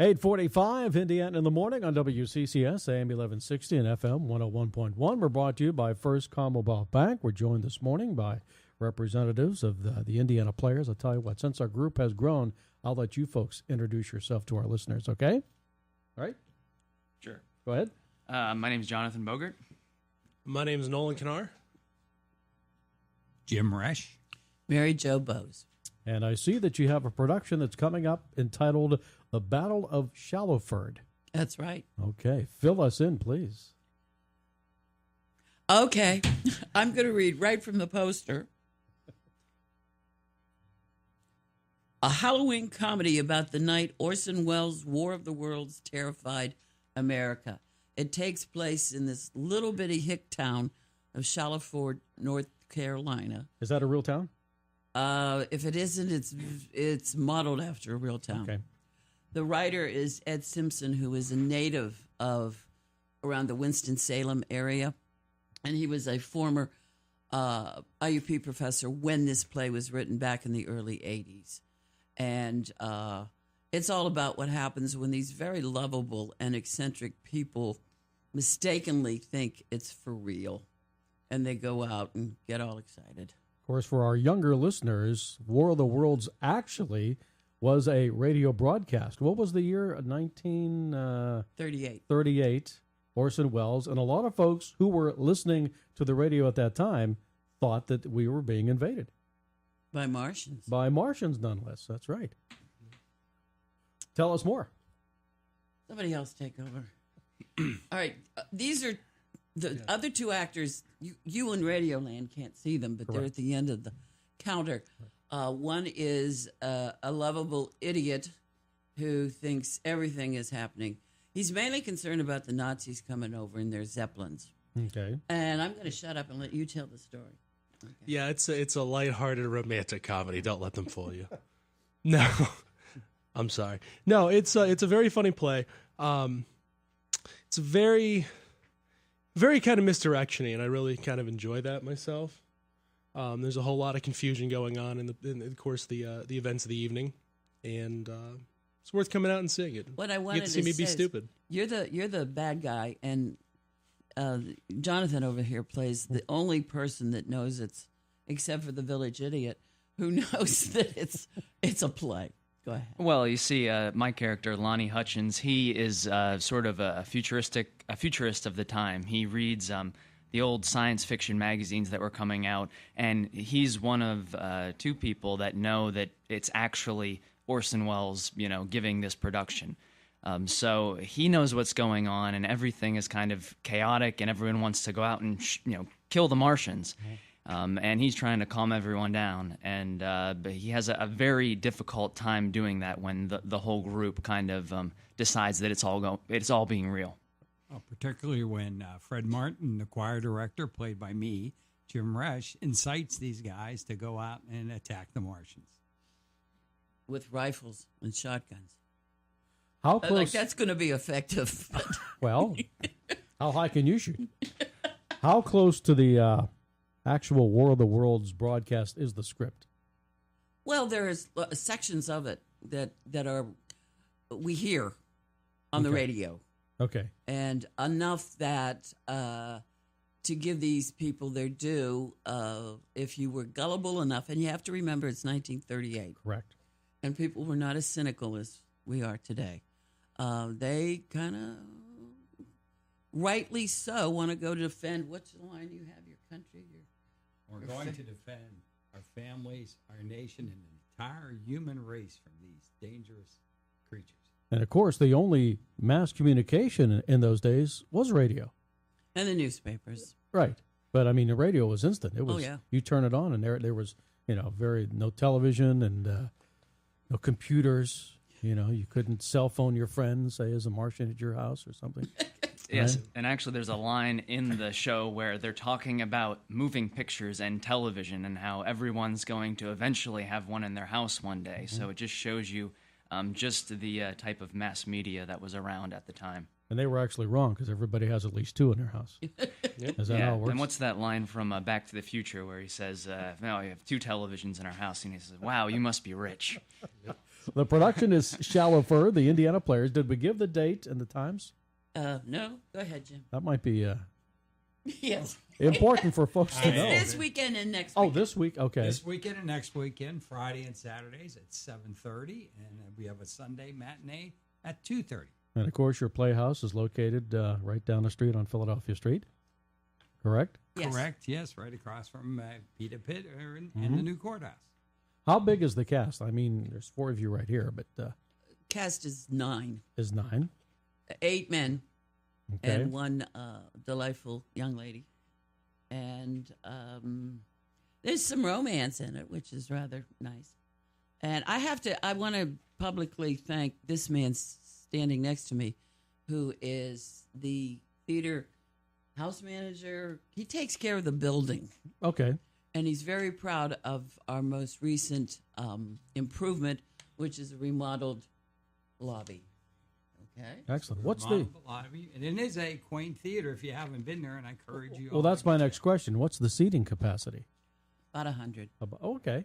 8:45, Indiana in the morning on WCCS, AM 1160 and FM 101.1. We're brought to you by First Commonwealth Bank. We're joined this morning by representatives of the Indiana Players. I'll tell you what, since our group has grown, I'll let you folks introduce yourself to our listeners, okay? All right? Sure. Go ahead. My name is Jonathan Bogert. My name is Nolan Knar. Jim Resch. Mary Jo Bose. And I see that you have a production that's coming up entitled The Battle of Shallowford. That's right. Okay. Fill us in, please. Okay. I'm going to read right from the poster. A Halloween comedy about the night Orson Welles' War of the Worlds terrified America. It takes place in this little bitty hick town of Shallowford, North Carolina. Is that a real town? If it isn't, it's modeled after a real town. Okay. The writer is Ed Simpson, who is a native of around the Winston-Salem area, and he was a former IUP professor when this play was written back in the early 80s. And it's all about what happens when these very lovable and eccentric people mistakenly think it's for real, and they go out and get all excited. Of course, for our younger listeners, War of the Worlds actually was a radio broadcast. What was the year? 38. 38, Orson Welles. And a lot of folks who were listening to the radio at that time thought that we were being invaded. By Martians. By Martians, none less. That's right. Tell us more. Somebody else take over. All right. These are the other two actors. You in Radioland can't see them, but they're at the end of the counter. One is a lovable idiot who thinks everything is happening. He's mainly concerned about the Nazis coming over in their Zeppelins. Okay. And I'm going to shut up and let you tell the story. Okay. Yeah, it's a lighthearted romantic comedy. Don't let them fool you. No, I'm sorry. No, it's a very funny play. It's very, very kind of misdirection-y, and I really kind of enjoy that myself. There's a whole lot of confusion going on in the course of the events of the evening, and it's worth coming out and seeing it. What I wanted you get to see me be stupid. You're the bad guy, and Jonathan over here plays the only person that knows it's, except for the village idiot, who knows that it's a play. Go ahead. Well, you see, my character, Lonnie Hutchins, he is sort of a futurist of the time. He reads the old science fiction magazines that were coming out, and he's one of two people that know that it's actually Orson Welles, giving this production. So he knows what's going on, and everything is kind of chaotic, and everyone wants to go out and kill the Martians. And he's trying to calm everyone down, and but he has a very difficult time doing that when the whole group kind of decides that it's all being real. Particularly when Fred Martin, the choir director, played by me, Jim Resch, incites these guys to go out and attack the Martians. With rifles and shotguns. How close? Like that's going to be effective. Well, how high can you shoot? How close to the actual War of the Worlds broadcast is the script? Well, there's sections of it that are we hear on the radio. Okay. And enough that to give these people their due, if you were gullible enough, and you have to remember it's 1938. Correct. And people were not as cynical as we are today. They kind of, rightly so, want to go to defend, what's the line you have, your country? We're going to defend our families, our nation, and the entire human race from these dangerous creatures. And, of course, the only mass communication in those days was radio. And the newspapers. Right. But, I mean, the radio was instant. It was, yeah. You turn it on, and there was, no television and no computers. You couldn't cell phone your friends, say, is a Martian at your house or something. Yes, and actually there's a line in the show where they're talking about moving pictures and television and how everyone's going to eventually have one in their house one day. So it just shows you just the type of mass media that was around at the time. And they were actually wrong because everybody has at least two in their house. Is that how it works? And what's that line from Back to the Future where he says, no, we have two televisions in our house, and he says, wow, you must be rich. The production is Shallowford, the Indiana Players. Did we give the date and the times? No, go ahead, Jim. That might be Yes. important for folks to know. It's this weekend and next Oh, weekend. this week? Okay. This weekend and next weekend, Friday and Saturdays at 7:30, and we have a Sunday matinee at 2:30. And, of course, your playhouse is located right down the street on Philadelphia Street, correct? Yes. Correct, yes, right across from Peter Pitt and the new courthouse. How big is the cast? I mean, there's 4 of you right here, but Cast is 9. is 9. 8 men Okay. and 1 delightful young lady. And there's some romance in it, which is rather nice. And I want to publicly thank this man standing next to me, who is the theater house manager. He takes care of the building. Okay. And he's very proud of our most recent improvement, which is a remodeled lobby. Okay. Excellent. What's the... And it is a quaint theater if you haven't been there, and I encourage you. Well, all that's to my get next question. What's the seating capacity? About 100. Okay.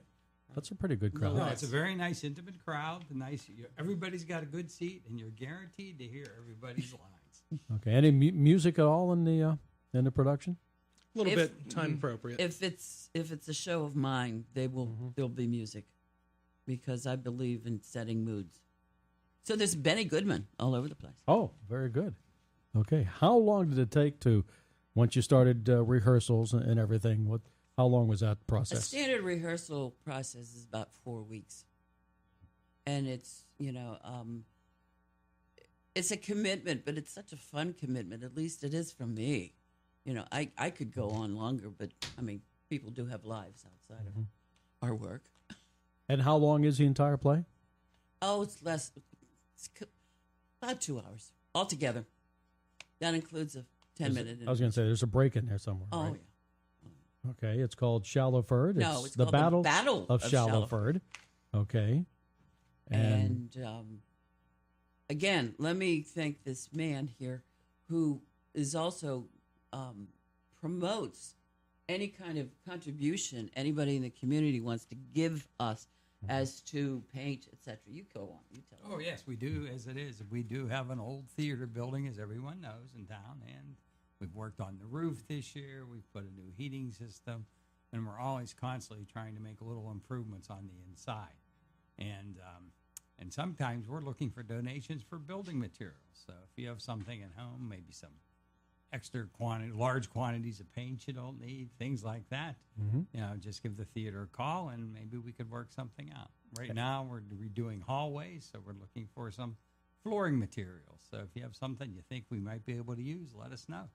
That's a pretty good No, crowd. No, it's a very nice, intimate crowd. Everybody's got a good seat, and you're guaranteed to hear everybody's lines. Okay. Any music at all in the production? A little If- bit time appropriate. If it's a show of mine, there'll be music, because I believe in setting moods. So there's Benny Goodman all over the place. Oh, very good. Okay. How long did it take to, once you started rehearsals and everything, how long was that A process? standard rehearsal process is about 4 weeks, and it's it's a commitment, but it's such a fun commitment. At least it is for me. I could go on longer, but I mean, people do have lives outside of our work. And how long is the entire play? Oh, it's less. It's about 2 hours altogether. That includes a 10-minute. I was going to say, there's a break in there somewhere. Oh, right? yeah. Okay, it's called Shallowford. No, it's the called Battle the Battle of Shallowford. Okay. And again, let me thank this man here who is also promotes any kind of contribution anybody in the community wants to give us as to paint, etc. You go on. You tell Oh, me. yes, we do, as it is. We do have an old theater building, as everyone knows, in town, and we've worked on the roof this year. We've put a new heating system, and we're always constantly trying to make little improvements on the inside. And sometimes we're looking for donations for building materials. So if you have something at home, maybe some extra large quantities of paint you don't need, things like that, just give the theater a call, and maybe we could work something out. Right now, we're redoing hallways, so we're looking for some flooring materials. So if you have something you think we might be able to use, let us know.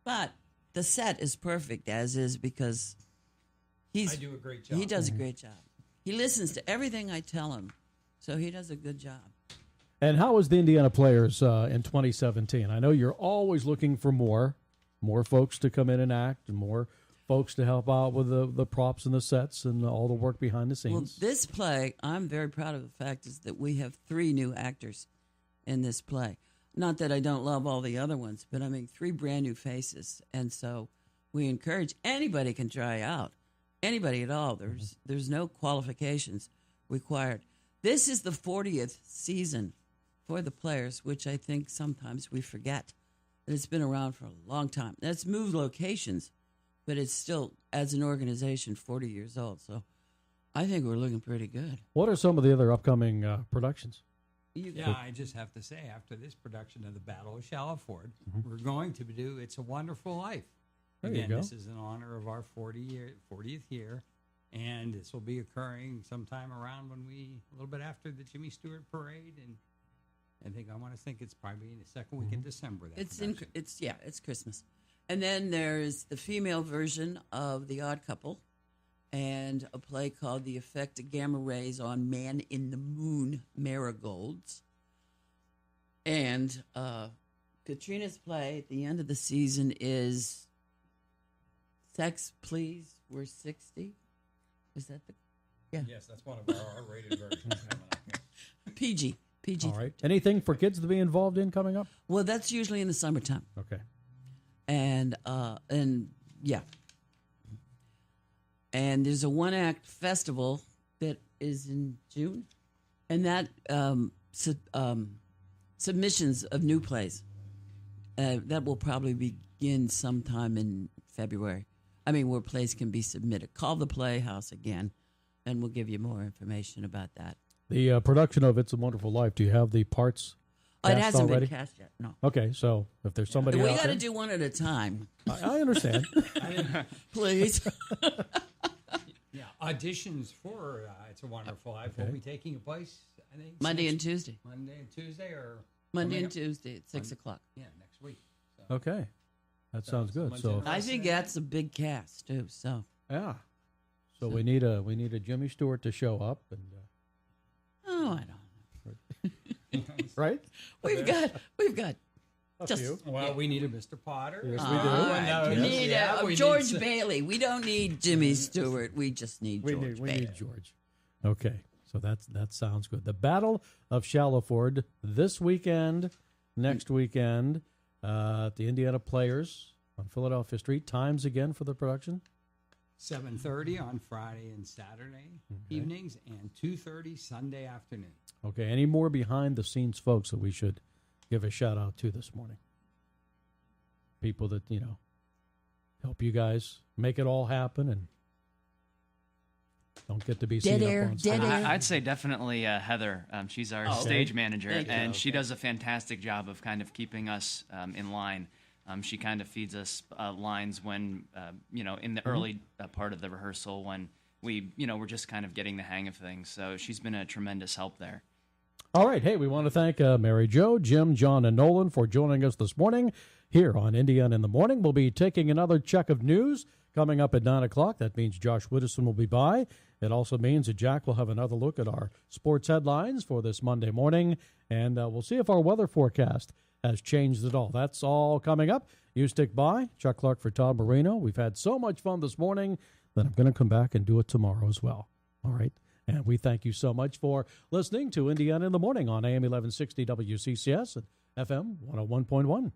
But the set is perfect as is, because I do a great job. he does a great job. He listens to everything I tell him, so he does a good job. And how was the Indiana Players in 2017? I know you're always looking for more folks to come in and act, and more folks to help out with the props and the sets and all the work behind the scenes. Well, this play, I'm very proud of the fact is that we have 3 new actors in this play. Not that I don't love all the other ones, but I mean 3 brand new faces. And so we encourage anybody can try out, anybody at all. There's no qualifications required. This is the 40th season for the Players, which I think sometimes we forget that it's been around for a long time. That's moved locations, but it's still, as an organization, 40 years old. So I think we're looking pretty good. What are some of the other upcoming productions? Yeah, I just have to say, after this production of the Battle of Shallowford, we're going to do It's a Wonderful Life. There you Again, go. this is in honor of our 40th year, and this will be occurring sometime around a little bit after the Jimmy Stewart Parade, and I want to think it's probably in the second week in December. It's Christmas. And then there's the female version of The Odd Couple, and a play called The Effect of Gamma Rays on Man in the Moon Marigolds. And Katrina's play at the end of the season is Sex, Please, We're 60. Is that the Yes, that's one of our R-rated versions. PG? PG. All right. Anything for kids to be involved in coming up? Well, that's usually in the summertime. Okay. And yeah. And there's a 1-act festival that is in June, And that submissions of new plays, that will probably begin sometime in February. I mean, where plays can be submitted. Call the Playhouse again, and we'll give you more information about that. The production of It's a Wonderful Life, do you have the parts It cast hasn't already? been cast yet, no. Okay, so if there's somebody We out got to there, do one at a time, I understand. please. Yeah, auditions for It's a Wonderful Life will be taking place, I think, Monday and Tuesday. Monday and Tuesday, or Monday coming and up? Tuesday at 6 o'clock. Yeah, next week. So, Okay, that sounds good. someone's So interested. I think that's a big cast, too, so. yeah, so we need a Jimmy Stewart to show up, and Oh, I don't know. right? We've got A just few. Well, we need a Mr. Potter. Yes, we all do. right. We need Yeah, we need George some- Bailey. We don't need Jimmy Stewart. We just need We George need Bailey. George. Okay, so that sounds good. The Battle of Shallowford this weekend, next weekend, at the Indiana Players on Philadelphia Street. Times again for the production. 7:30 on Friday and Saturday evenings, and 2:30 Sunday afternoon. Okay, any more behind the scenes folks that we should give a shout out to this morning? People that, help you guys make it all happen and don't get to be seen Dead up air, on stage. dead air. I'd say definitely Heather. She's our Oh, okay. stage manager, Thank you. and she does a fantastic job of kind of keeping us in line. She kind of feeds us lines when, in the early part of the rehearsal when we're just kind of getting the hang of things. So she's been a tremendous help there. All right. Hey, we want to thank Mary Jo, Jim, John, and Nolan for joining us this morning here on Indiana in the Morning. We'll be taking another check of news coming up at 9 o'clock. That means Josh Widdowson will be by. It also means that Jack will have another look at our sports headlines for this Monday morning, and we'll see if our weather forecast has changed at all. That's all coming up. You stick by. Chuck Clark for Todd Marino. We've had so much fun this morning that I'm going to come back and do it tomorrow as well. All right. And we thank you so much for listening to Indiana in the Morning on AM 1160 WCCS and FM 101.1.